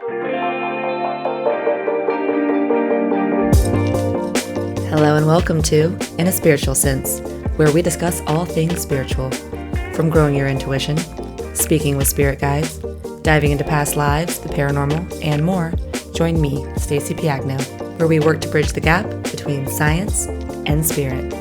Hello and welcome to In a Spiritual Sense, where we discuss all things spiritual, from growing your intuition, speaking with spirit guides, diving into past lives, the paranormal, and more. Join me, Stacey Piagno, where we work to bridge the gap between science and spirit.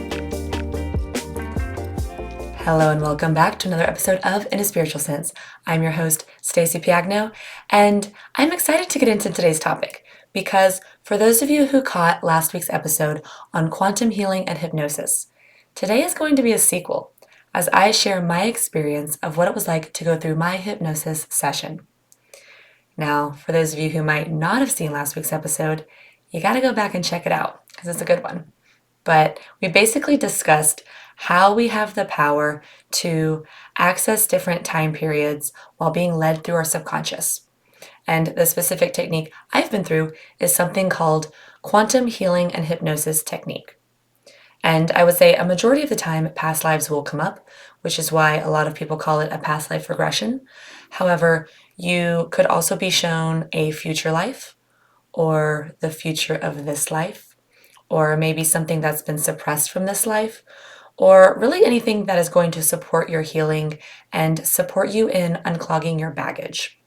Hello and welcome back to another episode of In a Spiritual Sense. I'm your host, Stacey Piagno, and I'm excited to get into today's topic because for those of you who caught last week's episode on quantum healing and hypnosis, today is going to be a sequel as I share my experience of what it was like to go through my hypnosis session. Now, for those of you who might not have seen last week's episode, you got to go back and check it out because it's a good one. But we basically discussed how we have the power to access different time periods while being led through our subconscious. And the specific technique I've been through is something called quantum healing and hypnosis technique. And I would say a majority of the time, past lives will come up, which is why a lot of people call it a past life regression. However, you could also be shown a future life or the future of this life, or maybe something that's been suppressed from this life, or really anything that is going to support your healing and support you in unclogging your baggage.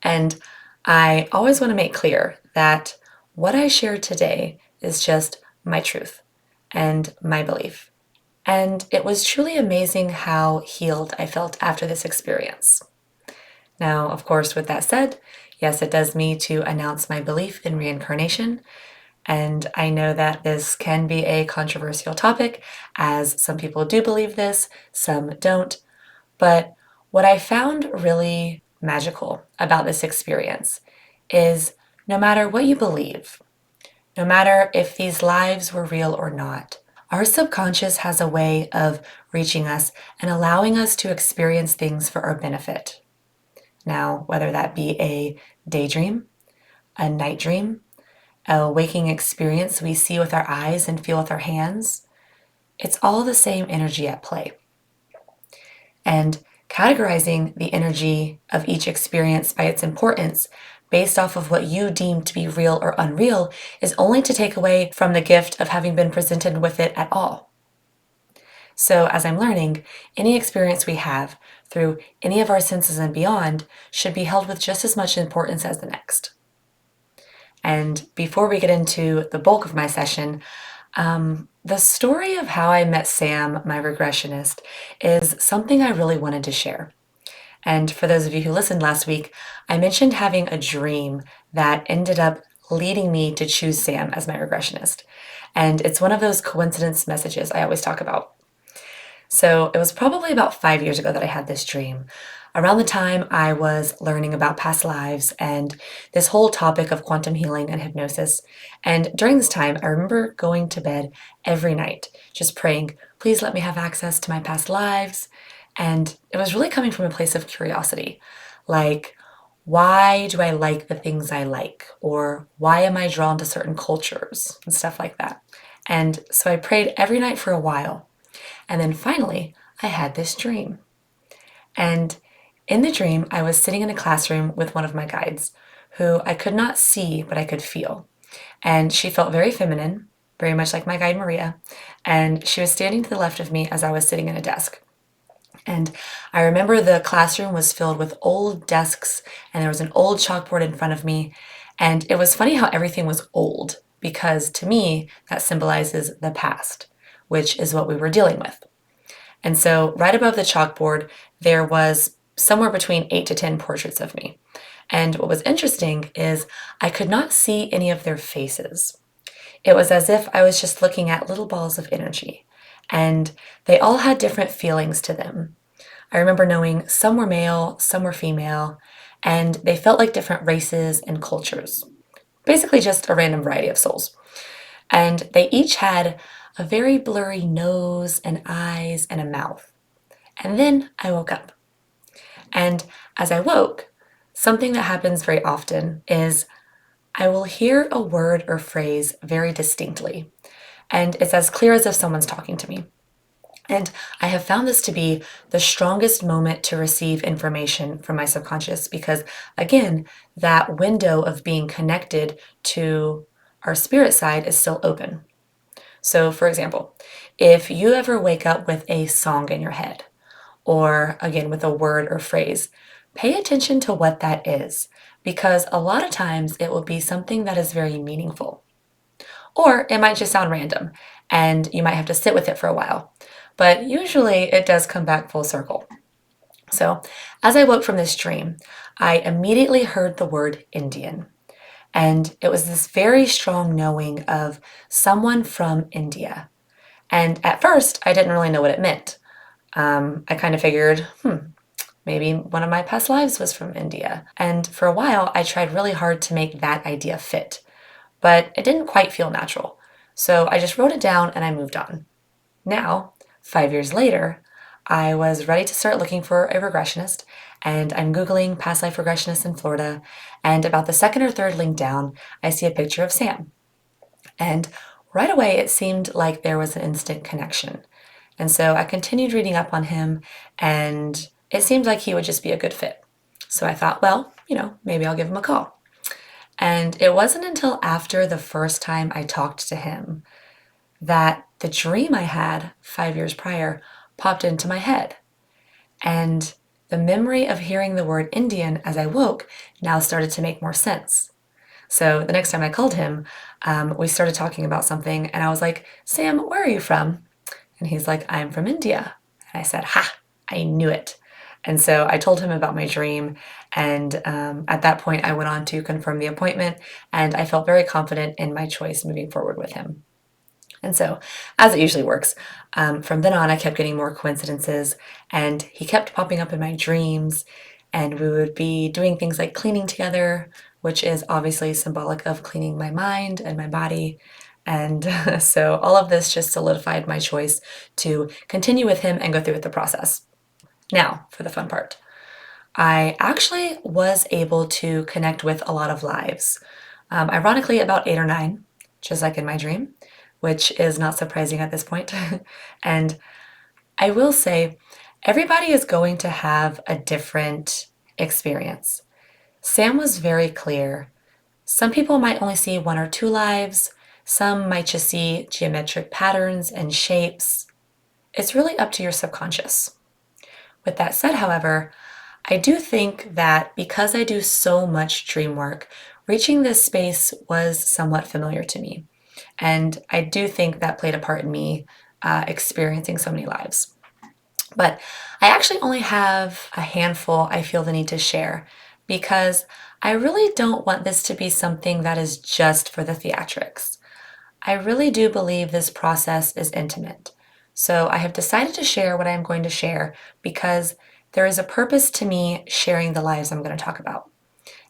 And I always want to make clear that what I share today is just my truth and my belief. And it was truly amazing how healed I felt after this experience. Now, of course, with that said, yes, it does me to announce my belief in reincarnation. And I know that this can be a controversial topic, as some people do believe this, some don't. But what I found really magical about this experience is no matter what you believe, no matter if these lives were real or not, our subconscious has a way of reaching us and allowing us to experience things for our benefit. Now, whether that be a daydream, a night dream, a waking experience we see with our eyes and feel with our hands, it's all the same energy at play. And categorizing the energy of each experience by its importance based off of what you deem to be real or unreal is only to take away from the gift of having been presented with it at all. So as I'm learning, any experience we have through any of our senses and beyond should be held with just as much importance as the next. And before we get into the bulk of my session, the story of how I met Sam, my regressionist, is something I really wanted to share. And for those of you who listened last week, I mentioned having a dream that ended up leading me to choose Sam as my regressionist. And it's one of those coincidence messages I always talk about. So it was probably about 5 years ago that I had this dream, around the time I was learning about past lives and this whole topic of quantum healing and hypnosis. And during this time, I remember going to bed every night, just praying, please let me have access to my past lives. And it was really coming from a place of curiosity, like, why do I like the things I like? Or why am I drawn to certain cultures and stuff like that? And so I prayed every night for a while. And then finally, I had this dream. And in the dream, I was sitting in a classroom with one of my guides, who I could not see, but I could feel. And she felt very feminine, very much like my guide Maria. And she was standing to the left of me as I was sitting in a desk. And I remember the classroom was filled with old desks, and there was an old chalkboard in front of me. And it was funny how everything was old, because to me, that symbolizes the past, which is what we were dealing with. And so right above the chalkboard, there was somewhere between 8 to 10 portraits of me. And what was interesting is I could not see any of their faces. It was as if I was just looking at little balls of energy, and they all had different feelings to them. I remember knowing some were male, some were female, and they felt like different races and cultures. Basically just a random variety of souls. And they each had a very blurry nose and eyes and a mouth. And then I woke up. And as I woke, something that happens very often is I will hear a word or phrase very distinctly. And it's as clear as if someone's talking to me. And I have found this to be the strongest moment to receive information from my subconscious because, again, that window of being connected to our spirit side is still open. So, for example, if you ever wake up with a song in your head, or again with a word or phrase, pay attention to what that is because a lot of times it will be something that is very meaningful. Or it might just sound random and you might have to sit with it for a while. But usually it does come back full circle. So, as I woke from this dream, I immediately heard the word Indian. And it was this very strong knowing of someone from India. And at first, I didn't really know what it meant. I kind of figured, maybe one of my past lives was from India. And for a while, I tried really hard to make that idea fit, but it didn't quite feel natural. So I just wrote it down and I moved on. Now, 5 years later, I was ready to start looking for a regressionist, and I'm Googling past life regressionists in Florida. And about the second or third link down, I see a picture of Sam. And right away, it seemed like there was an instant connection. And so I continued reading up on him, and it seemed like he would just be a good fit. So I thought, well, maybe I'll give him a call. And it wasn't until after the first time I talked to him that the dream I had 5 years prior popped into my head. And the memory of hearing the word Indian as I woke now started to make more sense. So the next time I called him, we started talking about something, and I was like, Sam, where are you from? And he's like, I'm from India. And I said, ha, I knew it. And so I told him about my dream. And at that point, I went on to confirm the appointment, and I felt very confident in my choice moving forward with him. And so, as it usually works, from then on, I kept getting more coincidences, and he kept popping up in my dreams. And we would be doing things like cleaning together, which is obviously symbolic of cleaning my mind and my body. And so, all of this just solidified my choice to continue with him and go through with the process. Now, for the fun part. I actually was able to connect with a lot of lives. Ironically, about 8 or 9, just like in my dream, which is not surprising at this point. And I will say, everybody is going to have a different experience. Sam was very clear. Some people might only see 1 or 2 lives, some might just see geometric patterns and shapes. It's really up to your subconscious. With that said, however, I do think that because I do so much dream work, reaching this space was somewhat familiar to me. And I do think that played a part in me experiencing so many lives. But I actually only have a handful I feel the need to share because I really don't want this to be something that is just for the theatrics. I really do believe this process is intimate. So I have decided to share what I am going to share because there is a purpose to me sharing the lives I'm going to talk about.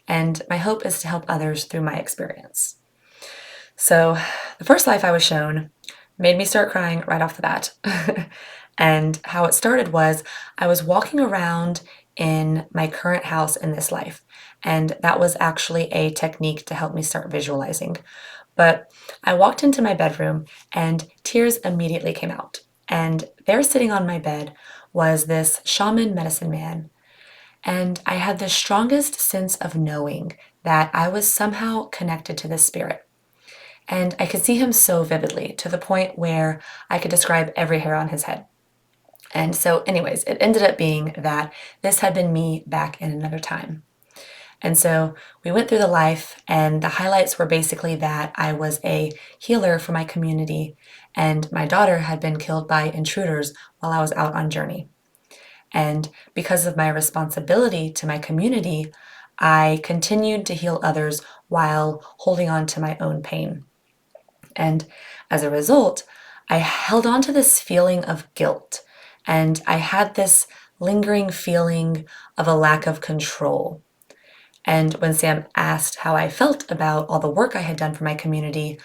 And my hope is to help others through my experience. So the first life I was shown made me start crying right off the bat. And how it started was I was walking around in my current house in this life. And that was actually a technique to help me start visualizing. But I walked into my bedroom and tears immediately came out. And there sitting on my bed was this shaman medicine man. And I had the strongest sense of knowing that I was somehow connected to this spirit. And I could see him so vividly to the point where I could describe every hair on his head. And so, anyways, it ended up being that this had been me back in another time. And so we went through the life, and the highlights were basically that I was a healer for my community, and my daughter had been killed by intruders while I was out on journey. And because of my responsibility to my community, I continued to heal others while holding on to my own pain. And as a result, I held on to this feeling of guilt, and I had this lingering feeling of a lack of control. And when Sam asked how I felt about all the work I had done for my community,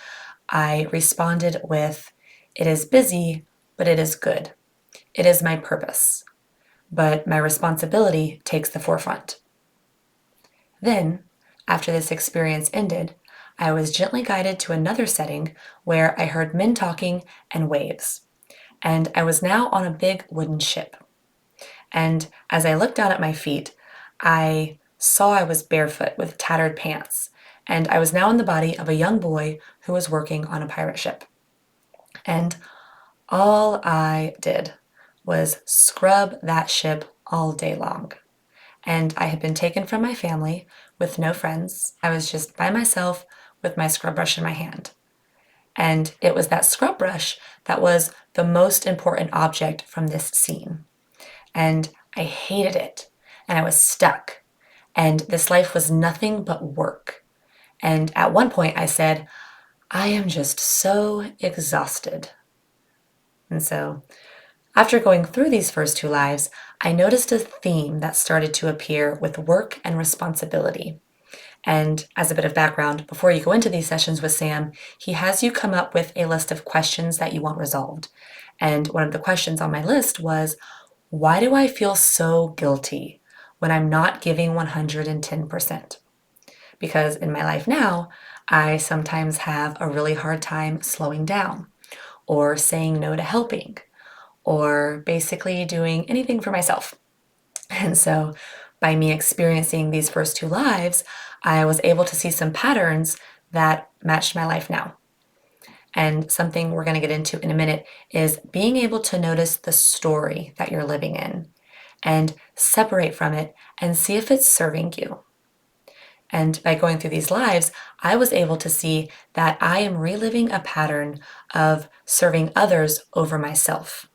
I responded with, it is busy, but it is good. It is my purpose, but my responsibility takes the forefront. Then, after this experience ended, I was gently guided to another setting where I heard men talking and waves. and I was now on a big wooden ship. And as I looked down at my feet, I saw I was barefoot with tattered pants, and I was now in the body of a young boy who was working on a pirate ship. And all I did was scrub that ship all day long. And I had been taken from my family with no friends. I was just by myself with my scrub brush in my hand. And it was that scrub brush that was the most important object from this scene. And I hated it. And I was stuck. And this life was nothing but work. And at one point I said, I am just so exhausted. And so, after going through these first two lives, I noticed a theme that started to appear with work and responsibility. And as a bit of background, before you go into these sessions with Sam, he has you come up with a list of questions that you want resolved. And one of the questions on my list was, why do I feel so guilty when I'm not giving 110%? Because in my life now, I sometimes have a really hard time slowing down or saying no to helping or basically doing anything for myself. And so by me experiencing these first two lives, I was able to see some patterns that matched my life now. And something we're going to get into in a minute is being able to notice the story that you're living in and separate from it and see if it's serving you. And by going through these lives, I was able to see that I am reliving a pattern of serving others over myself.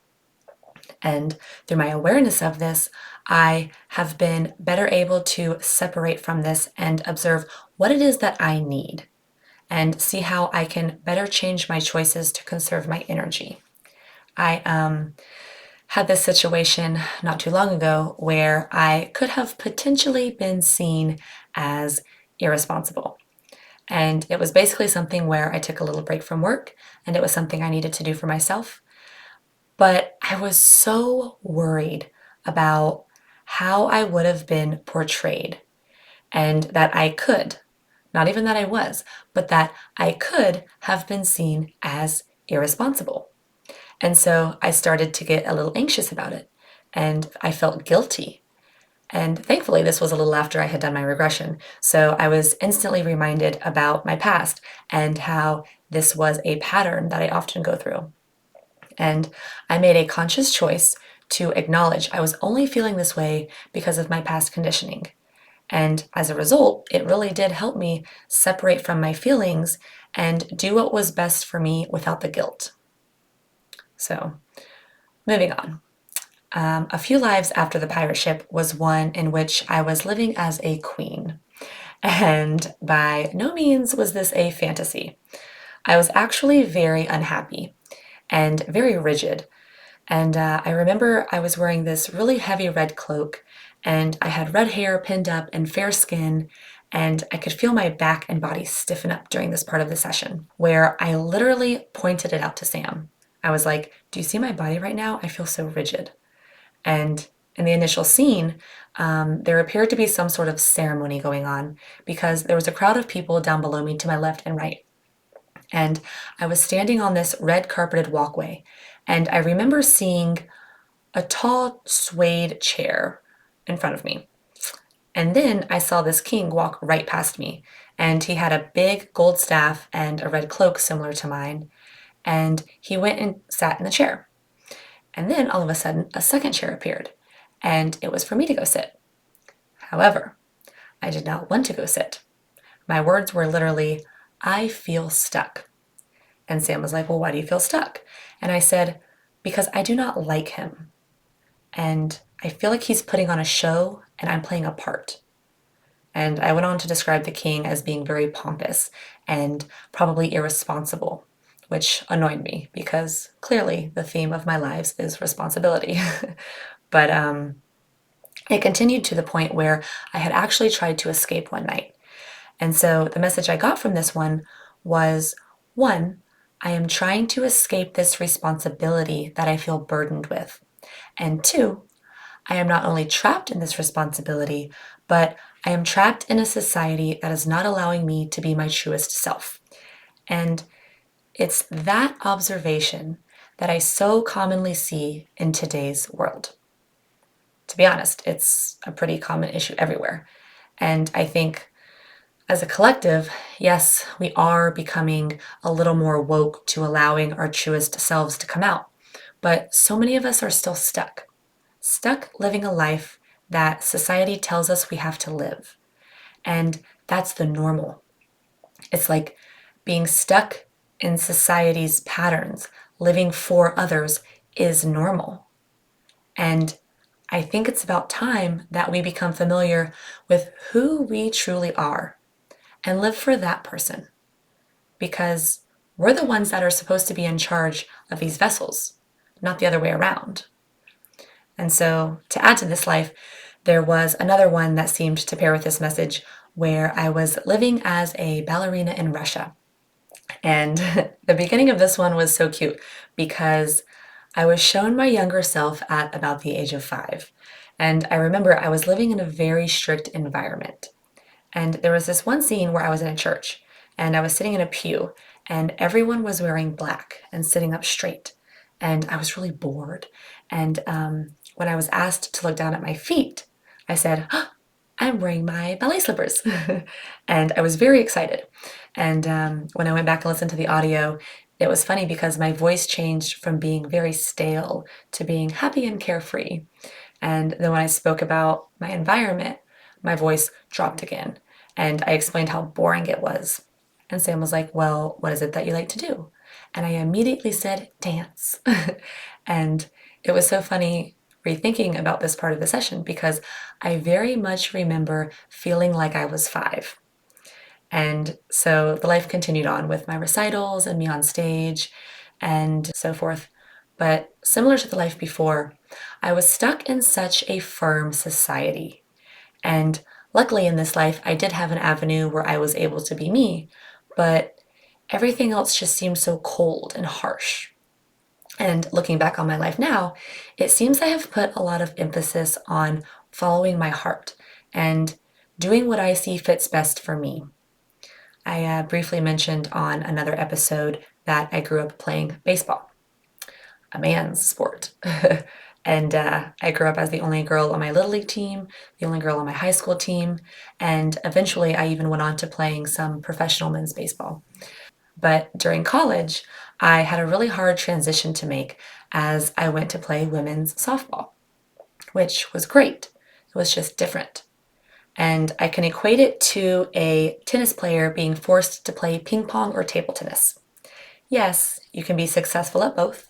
And through my awareness of this, I have been better able to separate from this and observe what it is that I need and see how I can better change my choices to conserve my energy. I had this situation not too long ago where I could have potentially been seen as irresponsible. And it was basically something where I took a little break from work and it was something I needed to do for myself. But I was so worried about how I would have been portrayed and that I could, not even that I was, but that I could have been seen as irresponsible. And so I started to get a little anxious about it and I felt guilty. And thankfully, this was a little after I had done my regression. So I was instantly reminded about my past and how this was a pattern that I often go through. And I made a conscious choice to acknowledge I was only feeling this way because of my past conditioning. And as a result, it really did help me separate from my feelings and do what was best for me without the guilt. So, moving on. A few lives after the pirate ship was one in which I was living as a queen. And by no means was this a fantasy. I was actually very unhappy and very rigid. And I remember I was wearing this really heavy red cloak, and I had red hair pinned up and fair skin, and I could feel my back and body stiffen up during this part of the session, where I literally pointed it out to Sam. I was like, do you see my body right now? I feel so rigid. And in the initial scene, there appeared to be some sort of ceremony going on because there was a crowd of people down below me to my left and right. And I was standing on this red carpeted walkway, and I remember seeing a tall suede chair in front of me. And then I saw this king walk right past me, and he had a big gold staff and a red cloak similar to mine, and he went and sat in the chair. And then all of a sudden, a second chair appeared, and it was for me to go sit. However, I did not want to go sit. My words were literally, I feel stuck. And Sam was like, well, why do you feel stuck? And I said, because I do not like him. And I feel like he's putting on a show and I'm playing a part. And I went on to describe the king as being very pompous and probably irresponsible, which annoyed me because clearly the theme of my lives is responsibility. But it continued to the point where I had actually tried to escape one night. And so the message I got from this one was, one, I am trying to escape this responsibility that I feel burdened with. And two, I am not only trapped in this responsibility, but I am trapped in a society that is not allowing me to be my truest self. And it's that observation that I so commonly see in today's world. To be honest, it's a pretty common issue everywhere. And I think as a collective, yes, we are becoming a little more woke to allowing our truest selves to come out. But so many of us are still stuck living a life that society tells us we have to live. And that's the normal. It's like being stuck in society's patterns, living for others is normal. And I think it's about time that we become familiar with who we truly are and live for that person, because we're the ones that are supposed to be in charge of these vessels, not the other way around. And so, to add to this life, there was another one that seemed to pair with this message where I was living as a ballerina in Russia. And the beginning of this one was so cute because I was shown my younger self at about the age of 5. And I remember I was living in a very strict environment. And there was this one scene where I was in a church and I was sitting in a pew and everyone was wearing black and sitting up straight. And I was really bored. And when I was asked to look down at my feet, I said, "Oh, I'm wearing my ballet slippers." And I was very excited. And when I went back and listened to the audio, it was funny because my voice changed from being very stale to being happy and carefree. And then when I spoke about my environment, my voice dropped again. And I explained how boring it was. And Sam was like, "Well, what is it that you like to do?" And I immediately said, "Dance." And it was so funny rethinking about this part of the session because I very much remember feeling like I was 5. And so the life continued on with my recitals and me on stage and so forth. But similar to the life before, I was stuck in such a firm society. And luckily in this life, I did have an avenue where I was able to be me, but everything else just seemed so cold and harsh. And looking back on my life now, it seems I have put a lot of emphasis on following my heart and doing what I see fits best for me. I briefly mentioned on another episode that I grew up playing baseball, a man's sport. And I grew up as the only girl on my Little League team, the only girl on my high school team, and eventually I even went on to playing some professional men's baseball. But during college, I had a really hard transition to make as I went to play women's softball, which was great. It was just different. And I can equate it to a tennis player being forced to play ping pong or table tennis. Yes, you can be successful at both,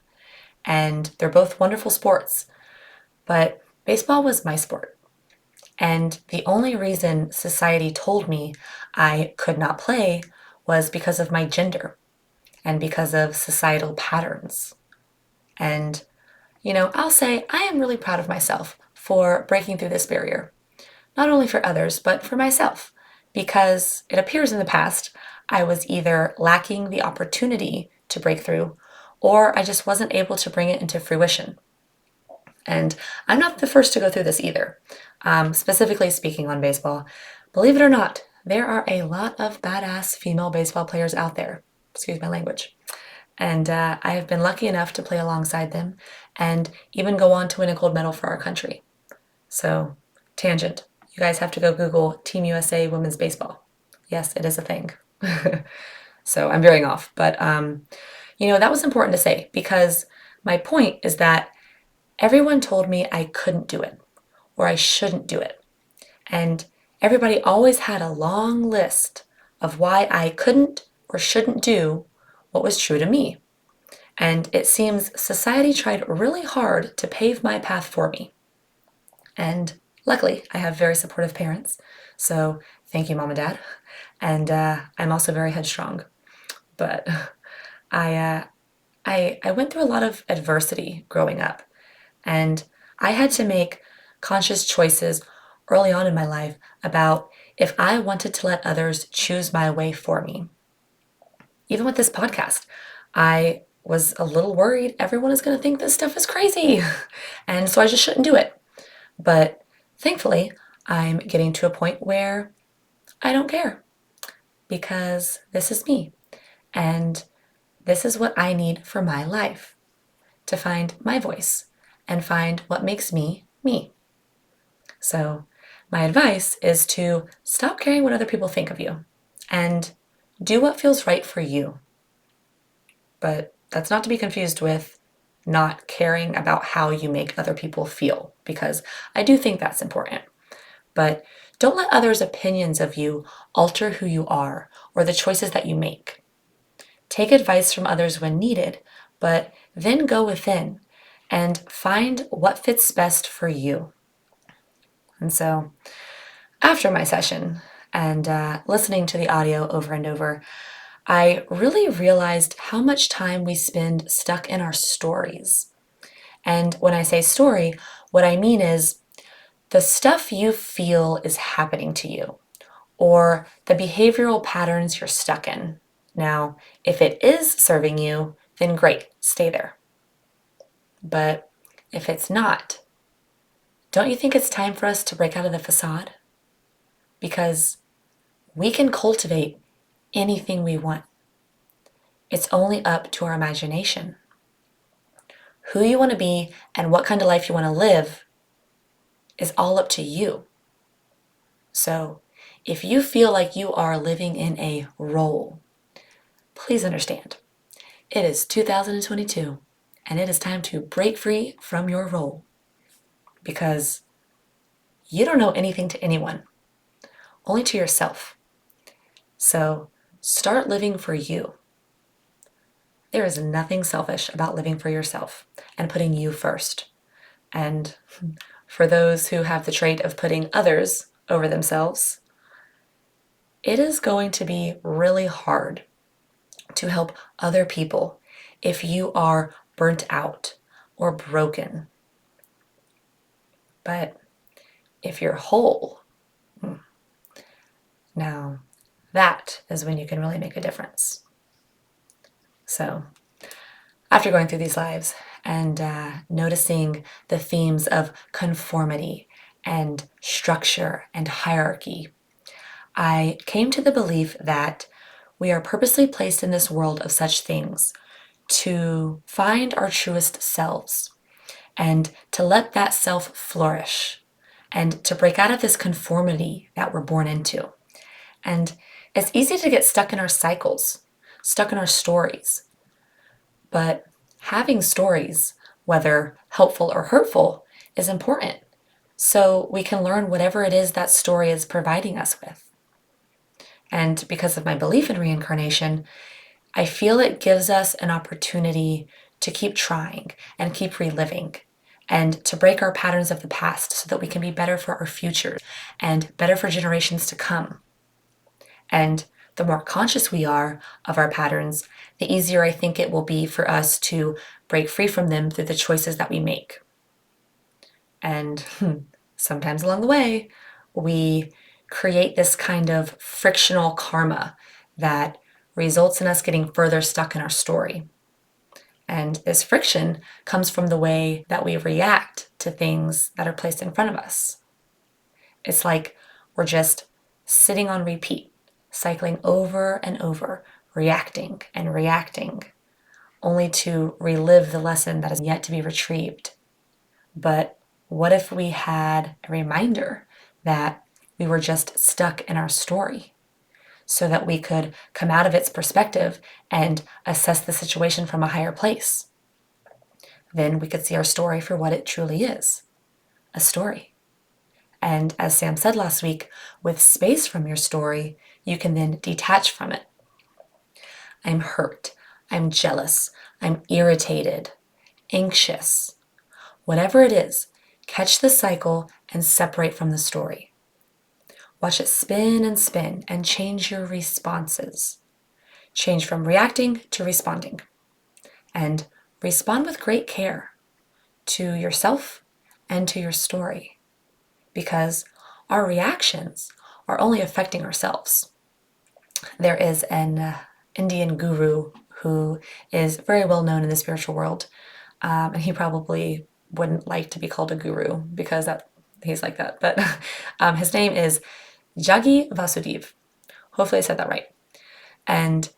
and they're both wonderful sports, but baseball was my sport. And the only reason society told me I could not play was because of my gender and because of societal patterns. And, I'll say I am really proud of myself for breaking through this barrier, not only for others, but for myself, because it appears in the past I was either lacking the opportunity to break through or I just wasn't able to bring it into fruition. And I'm not the first to go through this either. Specifically speaking on baseball, believe it or not, there are a lot of badass female baseball players out there. Excuse my language. And I have been lucky enough to play alongside them and even go on to win a gold medal for our country. So, tangent. You guys have to go Google Team USA Women's Baseball. Yes, it is a thing. So I'm veering off. But, that was important to say because my point is that everyone told me I couldn't do it or I shouldn't do it. And everybody always had a long list of why I couldn't or shouldn't do what was true to me. And it seems society tried really hard to pave my path for me. And luckily, I have very supportive parents. So thank you, Mom and Dad. And I'm also very headstrong. But I went through a lot of adversity growing up. And I had to make conscious choices early on in my life about if I wanted to let others choose my way for me. Even with this podcast, I was a little worried everyone is going to think this stuff is crazy. And so I just shouldn't do it. But thankfully, I'm getting to a point where I don't care because this is me and this is what I need for my life. to find my voice and find what makes me, me. So my advice is to stop caring what other people think of you and do what feels right for you. But that's not to be confused with not caring about how you make other people feel, because I do think that's important. But don't let others' opinions of you alter who you are or the choices that you make. Take advice from others when needed, but then go within and find what fits best for you. And so, after my session and listening to the audio over and over, I really realized how much time we spend stuck in our stories. And when I say story, what I mean is the stuff you feel is happening to you, or the behavioral patterns you're stuck in. Now, if it is serving you, then great, stay there. But if it's not, don't you think it's time for us to break out of the facade? Because we can cultivate anything we want. It's only up to our imagination. Who you want to be and what kind of life you want to live is all up to you. So, if you feel like you are living in a role, please understand, it is 2022 and it is time to break free from your role, because you don't know anything to anyone, only to yourself. So start living for you. There is nothing selfish about living for yourself and putting you first. And for those who have the trait of putting others over themselves, it is going to be really hard to help other people if you are burnt out or broken. But if you're whole, now that is when you can really make a difference. So after going through these lives and noticing the themes of conformity and structure and hierarchy, I came to the belief that we are purposely placed in this world of such things to find our truest selves and to let that self flourish and to break out of this conformity that we're born into. And it's easy to get stuck in our cycles, stuck in our stories. But having stories, whether helpful or hurtful, is important so we can learn whatever it is that story is providing us with. And because of my belief in reincarnation, I feel it gives us an opportunity to keep trying and keep reliving and to break our patterns of the past so that we can be better for our future and better for generations to come. And the more conscious we are of our patterns, the easier I think it will be for us to break free from them through the choices that we make. And sometimes along the way, we create this kind of frictional karma that results in us getting further stuck in our story. And this friction comes from the way that we react to things that are placed in front of us. It's like we're just sitting on repeat, cycling over and over, reacting and reacting, only to relive the lesson that is yet to be retrieved. But what if we had a reminder that we were just stuck in our story so that we could come out of its perspective and assess the situation from a higher place? Then we could see our story for what it truly is, a story. And as Sam said last week, with space from your story, you can then detach from it. I'm hurt, I'm jealous, I'm irritated, anxious. Whatever it is, catch the cycle and separate from the story. Watch it spin and change your responses. Change from reacting to responding. And respond with great care to yourself and to your story, because our reactions are only affecting ourselves. There is an Indian guru who is very well known in the spiritual world, and he probably wouldn't like to be called a guru because he's like that, but his name is Jaggi Vasudev. Hopefully I said that right. And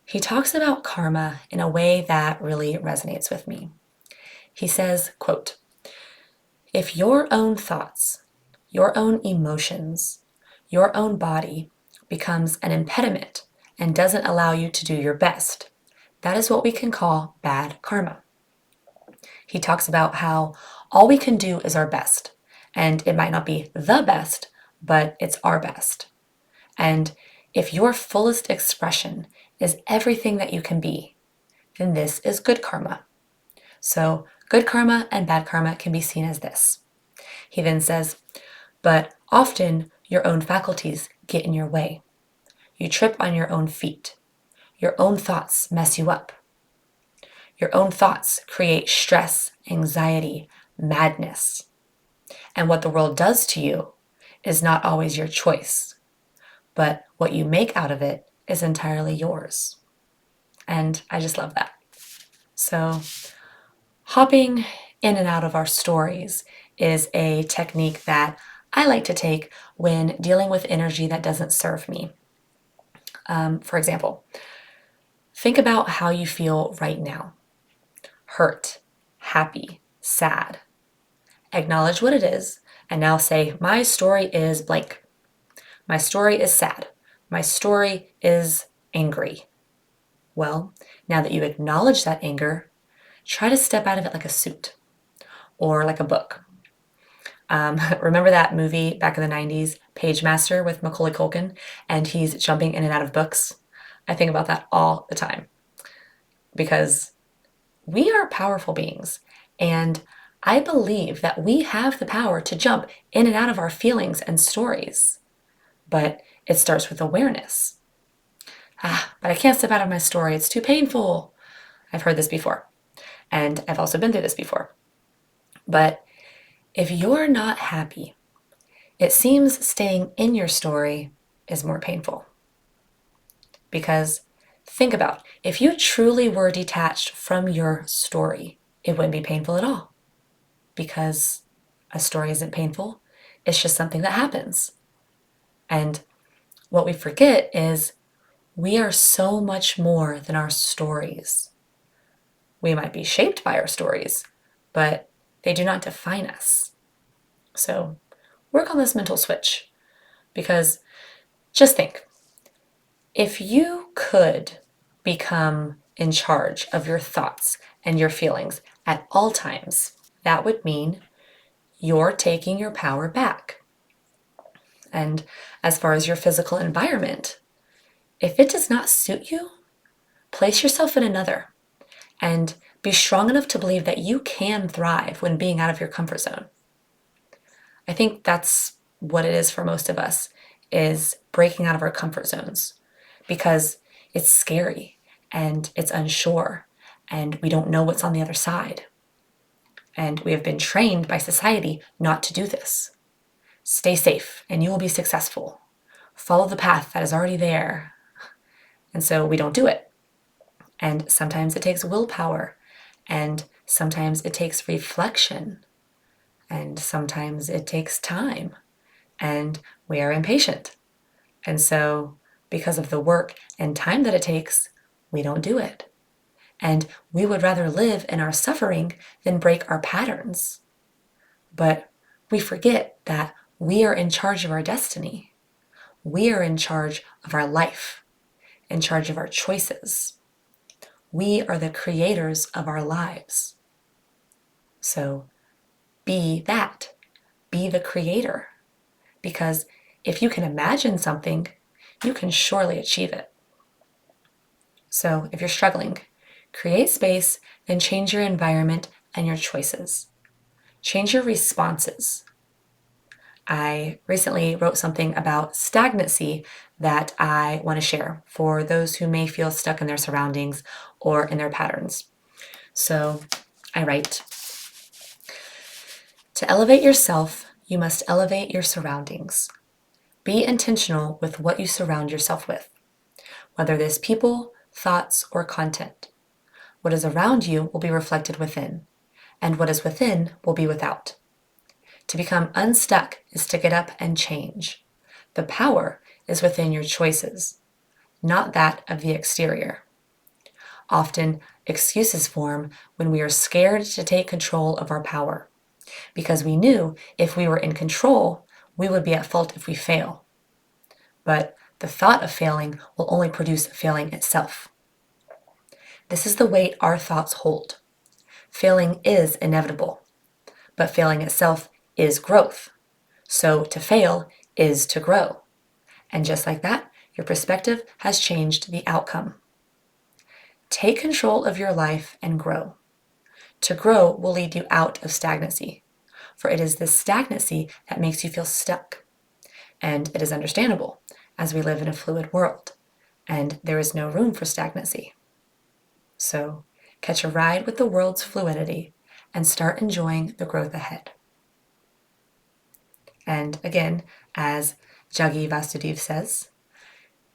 he talks about karma in a way that really resonates with me. He says, quote, "If your own thoughts, your own emotions, your own body becomes an impediment and doesn't allow you to do your best, that is what we can call bad karma." He talks about how all we can do is our best, and it might not be the best, but it's our best. And if your fullest expression is everything that you can be, then this is good karma. So good karma and bad karma can be seen as this. He then says, "But often your own faculties get in your way. You trip on your own feet. Your own thoughts mess you up. Your own thoughts create stress, anxiety, madness. And what the world does to you is not always your choice, but what you make out of it is entirely yours." And I just love that. So hopping in and out of our stories is a technique that I like to take when dealing with energy that doesn't serve me. For example, think about how you feel right now: hurt, happy, sad. Acknowledge what it is, and now say, "My story is blank. My story is sad. My story is angry." Well, now that you acknowledge that anger, try to step out of it like a suit or like a book. Remember that movie back in the 90s, Page Master, with Macaulay Culkin, and he's jumping in and out of books? I think about that all the time because we are powerful beings, and I believe that we have the power to jump in and out of our feelings and stories, but it starts with awareness. But I can't step out of my story. It's too painful. I've heard this before, and I've also been through this before. But if you're not happy, it seems staying in your story is more painful. Because think about, if you truly were detached from your story, it wouldn't be painful at all. Because a story isn't painful, it's just something that happens. And what we forget is we are so much more than our stories. We might be shaped by our stories, but they do not define us. So work on this mental switch, because just think, if you could become in charge of your thoughts and your feelings at all times, that would mean you're taking your power back. And as far as your physical environment, if it does not suit you, place yourself in another and be strong enough to believe that you can thrive when being out of your comfort zone. I think that's what it is for most of us, is breaking out of our comfort zones, because it's scary and it's unsure and we don't know what's on the other side. And we have been trained by society not to do this. Stay safe and you will be successful. Follow the path that is already there. And so we don't do it. And sometimes it takes willpower, and sometimes it takes reflection, and sometimes it takes time, and we are impatient. And so because of the work and time that it takes, we don't do it. And we would rather live in our suffering than break our patterns. But we forget that we are in charge of our destiny. We are in charge of our life, in charge of our choices. We are the creators of our lives. So be that. Be the creator. Because if you can imagine something, you can surely achieve it. So if you're struggling, create space, then change your environment and your choices. Change your responses. I recently wrote something about stagnancy that I want to share for those who may feel stuck in their surroundings or in their patterns. So I write, "To elevate yourself, you must elevate your surroundings. Be intentional with what you surround yourself with, whether it is people, thoughts, or content. What is around you will be reflected within, and what is within will be without. To become unstuck is to get up and change. The power is within your choices, not that of the exterior. often excuses form when we are scared to take control of our power, because we knew if we were in control, we would be at fault if we fail. But the thought of failing will only produce failing itself. This is the weight our thoughts hold. Failing is inevitable, but failing itself is growth. So to fail is to grow. And just like that, your perspective has changed the outcome. Take control of your life and grow. To grow will lead you out of stagnancy, for it is this stagnancy that makes you feel stuck. And it is understandable, as we live in a fluid world, and there is no room for stagnancy. So, catch a ride with the world's fluidity and start enjoying the growth ahead. And again, as Jaggi Vasudev says,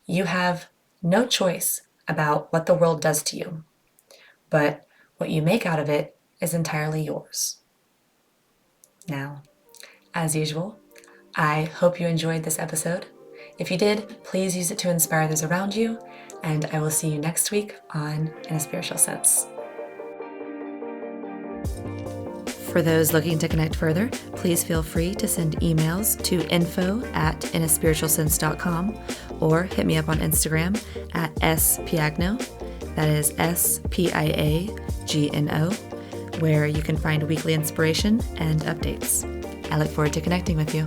you have no choice about what the world does to you, but what you make out of it is entirely yours. Now, as usual, I hope you enjoyed this episode. If you did, please use it to inspire those around you, and I will see you next week on In a Spiritual Sense. For those looking to connect further, please feel free to send emails to info@inaspiritualsense.com or hit me up on Instagram at spiagno, that is SPIAGNO, where you can find weekly inspiration and updates. I look forward to connecting with you.